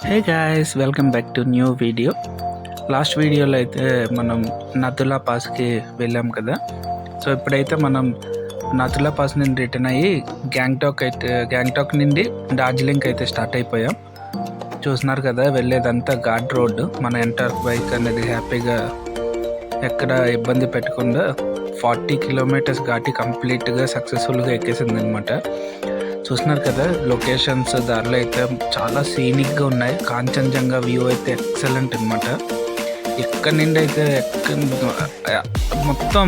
Hey guys, welcome back to new video. Last వీడియోలో అయితే మనం నతులా పాస్కి వెళ్ళాం కదా. సో ఇప్పుడైతే మనం నతులా పాస్ నుండి రిటర్న్ అయ్యి గ్యాంగ్టాక్ నుండి డార్జిలింగ్ అయితే స్టార్ట్ అయిపోయాం. చూస్తున్నారు కదా, వెళ్ళేదంతా ఘాట్ రోడ్. మన ఎంటర్ బైక్ అనేది హ్యాపీగా ఎక్కడ ఇబ్బంది పెట్టకుండా 40 కిలోమీటర్స్ ఘాటి కంప్లీట్గా సక్సెస్ఫుల్గా ఎక్కేసింది అనమాట. చూస్తున్నారు కదా, లొకేషన్స్ దారిలో అయితే చాలా సీనిక్గా ఉన్నాయి. కాంచన్జంగా వ్యూ అయితే ఎక్సలెంట్ అనమాట. ఎక్కడి నుండి అయితే మొత్తం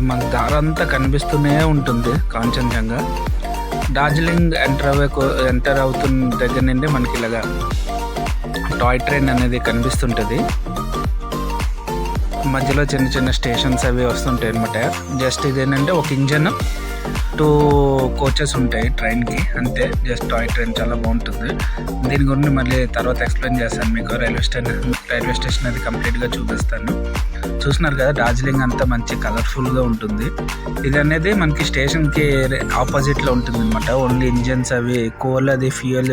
మన దారంతా కనిపిస్తూనే ఉంటుంది కాంచన్జంగా. డార్జిలింగ్ ఎంటర్ అవుతున్న దగ్గర నుండి మనకి ఇలాగా టాయ్ ట్రైన్ అనేది కనిపిస్తుంటుంది. మధ్యలో చిన్న చిన్న స్టేషన్స్ అవి వస్తుంటాయి అనమాట. జస్ట్ ఇదేంటంటే ఒక ఇంజన్ 2 కోచెస్ ఉంటాయి ట్రైన్కి, అంతే. జస్ట్ టాయ్ ట్రైన్ చాలా బాగుంటుంది. దీని గురించి మళ్ళీ తర్వాత ఎక్స్ప్లెయిన్ చేస్తాను మీకు. రైల్వే స్టేషన్ అది కంప్లీట్గా చూపిస్తాను. చూస్తున్నారు కదా, డార్జిలింగ్ అంతా మంచి కలర్ఫుల్గా ఉంటుంది. ఇది అనేది మనకి స్టేషన్కి ఆపోజిట్లో ఉంటుంది అనమాట. ఓన్లీ ఇంజన్స్ అవి కోల్ అది ఫ్యూయల్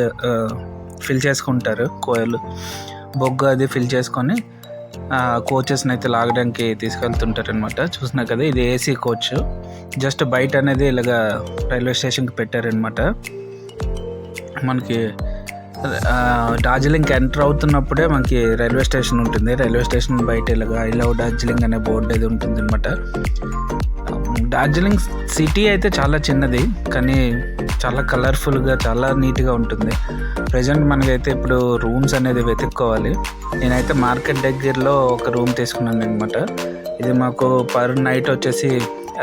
ఫిల్ చేసుకుంటారు. కోయలు బొగ్గు అది ఫిల్ చేసుకొని కోచెస్ని అయితే లాగడానికి తీసుకెళ్తుంటారు అనమాట. చూసినా కదా, ఇది ఏసీ కోచ్. జస్ట్ బయట అనేది ఇలాగా రైల్వే స్టేషన్కి పెట్టారనమాట. మనకి డార్జిలింగ్కి ఎంటర్ అవుతున్నప్పుడే మనకి రైల్వే స్టేషన్ ఉంటుంది. రైల్వే స్టేషన్ బయట ఇలాగా ఐ లవ్ డార్జిలింగ్ అనే బోర్డు అది ఉంటుంది అనమాట. డార్జిలింగ్ సిటీ అయితే చాలా చిన్నది, కానీ చాలా కలర్ఫుల్గా చాలా నీట్గా ఉంటుంది. ప్రజెంట్ మనకైతే ఇప్పుడు రూమ్స్ అనేది వెతుక్కోవాలి. నేనైతే మార్కెట్ దగ్గరలో ఒక రూమ్ తీసుకున్నాను అనమాట. ఇది మాకు పర్ నైట్ వచ్చేసి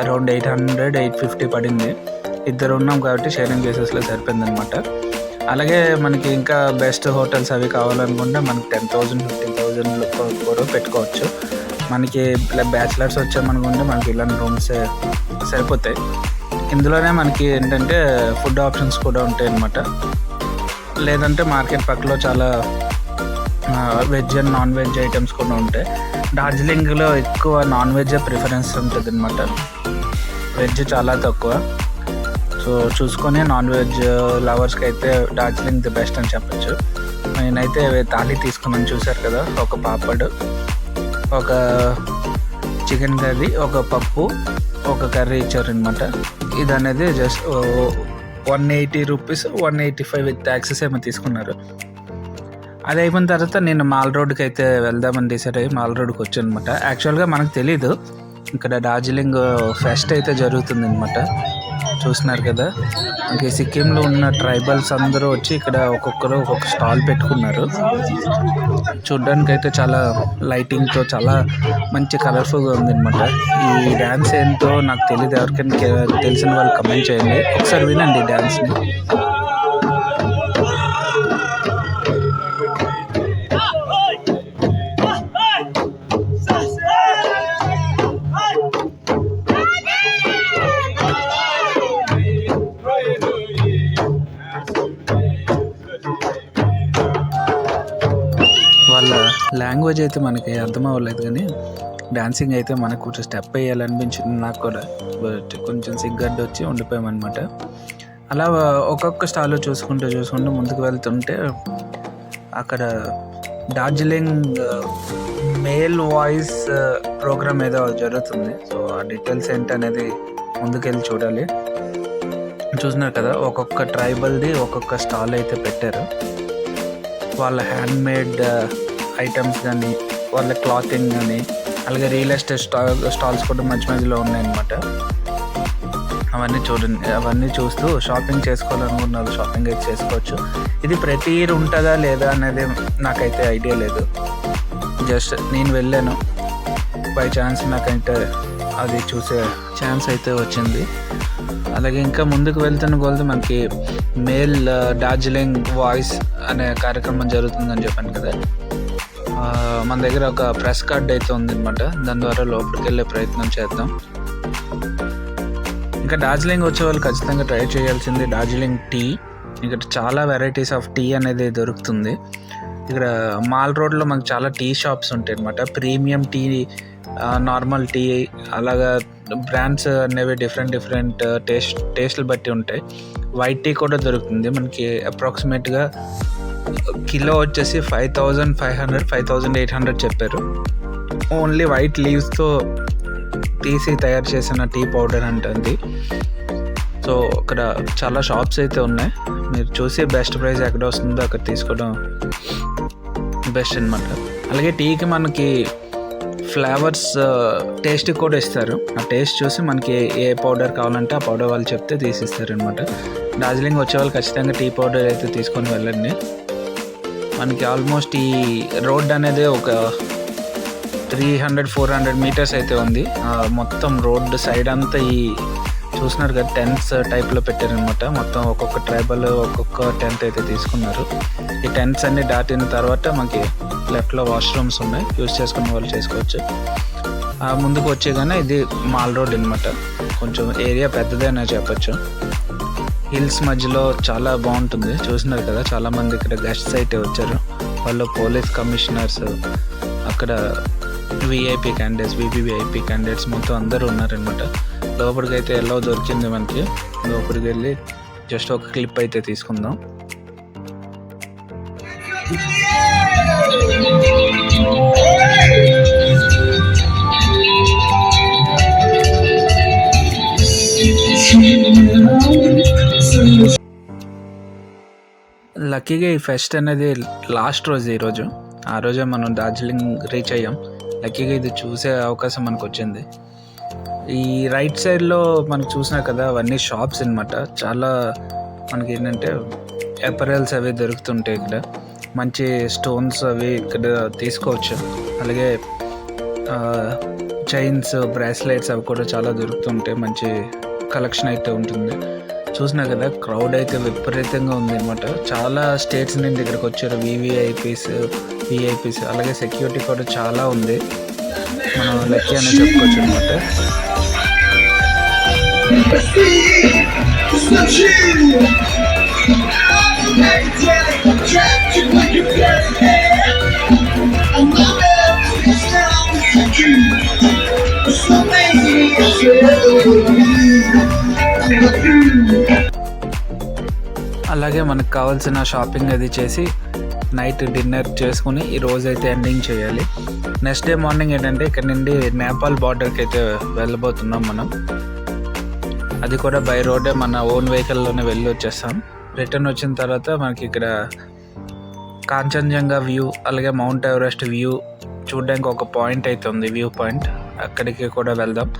అరౌండ్ 800-850 పడింది. ఇద్దరు ఉన్నాం కాబట్టి షేరింగ్ బేసిస్లో సరిపోయింది అనమాట. అలాగే మనకి ఇంకా బెస్ట్ హోటల్స్ అవి కావాలనుకుంటే మనకి 10,000-15,000 కూడా పెట్టుకోవచ్చు. మనకి బ్యాచిలర్స్ వచ్చామనుకుంటే మనకి ఇలాంటి రూమ్స్ సరిపోతాయి. ఇందులోనే మనకి ఏంటంటే ఫుడ్ ఆప్షన్స్ కూడా ఉంటాయి అన్నమాట. లేదంటే మార్కెట్ పక్కలో చాలా veg and non veg items కూడా ఉంటాయి. డార్జిలింగ్లో ఎక్కువ నాన్ వెజ్ ప్రిఫరెన్స్ ఉంటుంది అనమాట. వెజ్ చాలా తక్కువ. సో చూసుకొని నాన్ వెజ్ లవర్స్కి అయితే డార్జిలింగ్ ది బెస్ట్ అని చెప్పచ్చు. నేనైతే థాలీ తీసుకున్నాను. చూసారు కదా, ఒక పాపడ్, ఒక చికెన్ కర్రీ, ఒక పప్పు, ఒక కర్రీ ఇచ్చారనమాట. ఇది అనేది జస్ట్ 180 రూపీస్, 185 విత్ ట్యాక్సెస్ ఏమో తీసుకున్నారు. అది అయిపోయిన తర్వాత నేను మాల్ రోడ్కి అయితే వెళ్దామని డిసైడ్ అయ్యి మాల్ రోడ్కి వచ్చాను అనమాట. యాక్చువల్గా మనకు తెలీదు, ఇక్కడ డార్జిలింగ్ ఫెస్ట్ అయితే జరుగుతుంది అనమాట. చూస్తున్నారు కదా, మనకి సిక్కింలో ఉన్న ట్రైబల్స్ అందరూ వచ్చి ఇక్కడ ఒక్కొక్కరు ఒక్కొక్క స్టాల్ పెట్టుకున్నారు. చూడ్డానికి అయితే చాలా లైటింగ్తో చాలా మంచి కలర్ఫుల్గా ఉంది అనమాట. ఈ డ్యాన్స్ ఏంటో నాకు తెలియదు, ఎవరికైనా తెలిసిన వాళ్ళు కమెంట్ చేయండి. ఒకసారి వినండి ఈ డ్యాన్స్ని. వాళ్ళ లాంగ్వేజ్ అయితే మనకి అర్థం అవ్వలేదు, కానీ డాన్సింగ్ అయితే మనకు కొంచెం స్టెప్ వేయాలనిపించింది నాకు కూడా. బట్ కొంచెం సిగ్గడ్డ వచ్చి ఉండిపోయామన్నమాట. అలా ఒక్కొక్క స్టాల్లో చూసుకుంటూ ముందుకు వెళ్తుంటే అక్కడ డార్జిలింగ్ మేల్ వాయిస్ ప్రోగ్రామ్ ఏదో జరుగుతుంది. సో ఆ డీటెయిల్స్ ఏంటనేది ముందుకెళ్ళి చూడాలి. చూస్తున్నారు కదా, ఒక్కొక్క ట్రైబల్ది ఒక్కొక్క స్టాల్ అయితే పెట్టారు. వాళ్ళ హ్యాండ్మేడ్ ఐటమ్స్ కానీ, వాళ్ళ క్లాతింగ్ కానీ, అలాగే రియల్ ఎస్టేట్ స్టాల్స్ కూడా మధ్యలో ఉన్నాయన్నమాట. అవన్నీ చూస్తూ షాపింగ్ చేసుకోవాలనుకున్నారు. షాపింగ్ అయితే చేసుకోవచ్చు. ఇది ప్రతి ఇయర్ ఉంటుందా లేదా అనేది నాకైతే ఐడియా లేదు. జస్ట్ నేను వెళ్ళాను, బై ఛాన్స్ నాకైతే అది చూసే ఛాన్స్ అయితే వచ్చింది. అలాగే ఇంకా ముందుకు వెళ్తున్న కొలది మనకి మేల్ డార్జిలింగ్ వాయిస్ అనే కార్యక్రమం జరుగుతుందని చెప్పాను కదా. మన దగ్గర ఒక ప్రెస్ కార్డ్ అయితే ఉందన్నమాట. దాని ద్వారా లోపలికి వెళ్ళే ప్రయత్నం చేద్దాం. ఇంకా డార్జిలింగ్ వచ్చే వాళ్ళు ఖచ్చితంగా ట్రై చేయాల్సింది డార్జిలింగ్ టీ. ఇక్కడ చాలా వెరైటీస్ ఆఫ్ టీ అనేది దొరుకుతుంది. ఇక్కడ మాల్ రోడ్లో మనకు చాలా టీ షాప్స్ ఉంటాయి అన్నమాట. ప్రీమియం టీ, నార్మల్ టీ, అలాగా బ్రాండ్స్ అనేవి డిఫరెంట్ టేస్ట్లు బట్టి ఉంటాయి. వైట్ టీ కూడా దొరుకుతుంది మనకి. అప్రాక్సిమేట్గా కిలో వచ్చేసి 5500 5800 చెప్పారు. ఓన్లీ వైట్ లీవ్స్తో తీసి తయారు చేసిన టీ పౌడర్ అంటుంది. సో అక్కడ చాలా షాప్స్ అయితే ఉన్నాయి, మీరు చూసి బెస్ట్ ప్రైస్ ఎక్కడ వస్తుందో అక్కడ తీసుకోవడం బెస్ట్ అనమాట. అలాగే టీకి మనకి ఫ్లేవర్స్ టేస్ట్ కూడా ఇస్తారు. ఆ టేస్ట్ చూసి మనకి ఏ పౌడర్ కావాలంటే ఆ పౌడర్ వాళ్ళు చెప్తే తీసిస్తారు అనమాట. డార్జిలింగ్ వచ్చే వాళ్ళు ఖచ్చితంగా టీ పౌడర్ అయితే తీసుకొని వెళ్ళండి. మనకి ఆల్మోస్ట్ ఈ రోడ్ అనేది ఒక 300-400 మీటర్స్ అయితే ఉంది. మొత్తం రోడ్ సైడ్ అంతా ఈ చూస్తున్నారు కదా టెంట్స్ టైప్లో పెట్టారనమాట. మొత్తం ఒక్కొక్క ట్రైబల్ ఒక్కొక్క టెంట్ అయితే తీసుకున్నారు. ఈ టెంట్స్ అన్ని దాటిన తర్వాత మనకి లెఫ్ట్లో వాష్రూమ్స్ ఉన్నాయి, యూజ్ చేసుకున్న వాళ్ళు చేసుకోవచ్చు. ముందుకు వచ్చేగానే ఇది మాల్ రోడ్ అనమాట. కొంచెం ఏరియా పెద్దదే అనే చెప్పచ్చు. హిల్స్ మధ్యలో చాలా బాగుంటుంది. చూసినారు కదా చాలామంది ఇక్కడ గెస్ట్స్ అయితే వచ్చారు. వాళ్ళు పోలీస్ కమిషనర్స్, అక్కడ విఐపి క్యాండిడేట్స్, వివిఐపి క్యాండిడేట్స్ మొత్తం అందరూ ఉన్నారనమాట. లోపలికి అయితే ఎలా దొరికింది మనకి. లోపలికి వెళ్ళి జస్ట్ ఒక క్లిప్ అయితే తీసుకుందాం. లక్కీగా ఈ ఫెస్ట్ అనేది లాస్ట్ రోజు ఈరోజు. ఆ రోజే మనం డార్జిలింగ్ రీచ్ అయ్యాం. లక్కీగా ఇది చూసే అవకాశం మనకు వచ్చింది. ఈ రైట్ సైడ్లో మనకు చూసినా కదా అవన్నీ షాప్స్ అనమాట. చాలా మనకి ఏంటంటే అపరెల్స్ అవి దొరుకుతుంటాయి ఇక్కడ. మంచి స్టోన్స్ అవి ఇక్కడ తీసుకోవచ్చు. అలాగే చైన్స్, బ్రాస్లెట్స్ అవి కూడా చాలా దొరుకుతుంటాయి. మంచి కలెక్షన్ అయితే ఉంటుంది. చూసినా కదా క్రౌడ్ అయితే విపరీతంగా ఉంది అనమాట. చాలా స్టేట్స్ నుండి ఇక్కడికి వచ్చారు విఐపీస్. అలాగే సెక్యూరిటీ కూడా చాలా ఉంది. మనం లక్కీ అని చెప్పుకోవచ్చు అనమాట. అలాగే మనకు కావాల్సిన షాపింగ్ అది చేసి నైట్ డిన్నర్ చేసుకుని ఈ రోజు అయితే ఎండింగ్ చేయాలి. నెక్స్ట్ డే మార్నింగ్ ఏంటంటే ఇక్కడ నుండి నేపాల్ బార్డర్కి అయితే వెళ్ళబోతున్నాం మనం. అది కూడా బై రోడ్డే మన ఓన్ వెహికల్లోనే వెళ్ళి వచ్చేస్తాం. రిటర్న్ వచ్చిన తర్వాత మనకి ఇక్కడ కాంచన్జంగా వ్యూ, అలాగే మౌంట్ ఎవరెస్ట్ వ్యూ చూడడానికి ఒక పాయింట్ అయితే ఉంది, వ్యూ పాయింట్. అక్కడికి కూడా వెళ్దాం.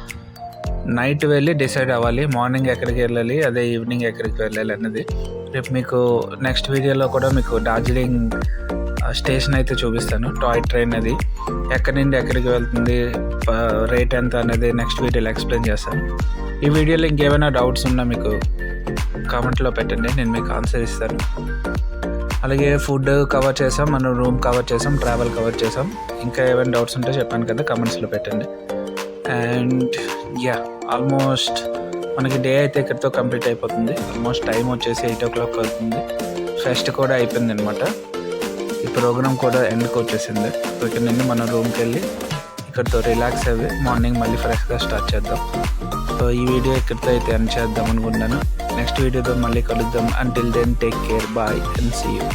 నైట్ వెళ్ళి డిసైడ్ అవ్వాలి మార్నింగ్ ఎక్కడికి వెళ్ళాలి, అదే ఈవినింగ్ ఎక్కడికి వెళ్ళాలి అనేది. రేపు మీకు నెక్స్ట్ వీడియోలో కూడా మీకు డార్జిలింగ్ స్టేషన్ అయితే చూపిస్తాను. టాయ్ ట్రైన్ అది ఎక్కడి నుండి ఎక్కడికి వెళ్తుంది, రేట్ ఎంత అనేది నెక్స్ట్ వీడియోలో ఎక్స్ప్లెయిన్ చేస్తాను. ఈ వీడియోలో ఇంకేమైనా డౌట్స్ ఉన్నా మీకు కామెంట్లో పెట్టండి, నేను మీకు ఆన్సర్ ఇస్తాను. అలాగే ఫుడ్ కవర్ చేసాం, మనం రూమ్ కవర్ చేసాం, ట్రావెల్ కవర్ చేసాం. ఇంకా ఏమైనా డౌట్స్ ఉంటే చెప్పాను కదా కామెంట్స్లో పెట్టండి. అండ్ ఆల్మోస్ట్ మనకి డే అయితే ఇక్కడితో కంప్లీట్ అయిపోతుంది. ఆల్మోస్ట్ టైం వచ్చేసి 8 o'clock అవుతుంది. ఫెస్ట్ కూడా అయిపోయింది అనమాట. ఈ ప్రోగ్రామ్ కూడా ఎండ్కి వచ్చేసింది. ఇక్కడ నుండి మనం రూమ్కి వెళ్ళి ఇక్కడితో రిలాక్స్ అయ్యి మార్నింగ్ మళ్ళీ ఫ్రెష్గా స్టార్ట్ చేద్దాం. సో ఈ వీడియో ఇక్కడితో అయితే ఎండ్ చేద్దాం అనుకుంటున్నాను. నెక్స్ట్ వీడియోతో మళ్ళీ కలుద్దాం. Until then take care, bye and see you.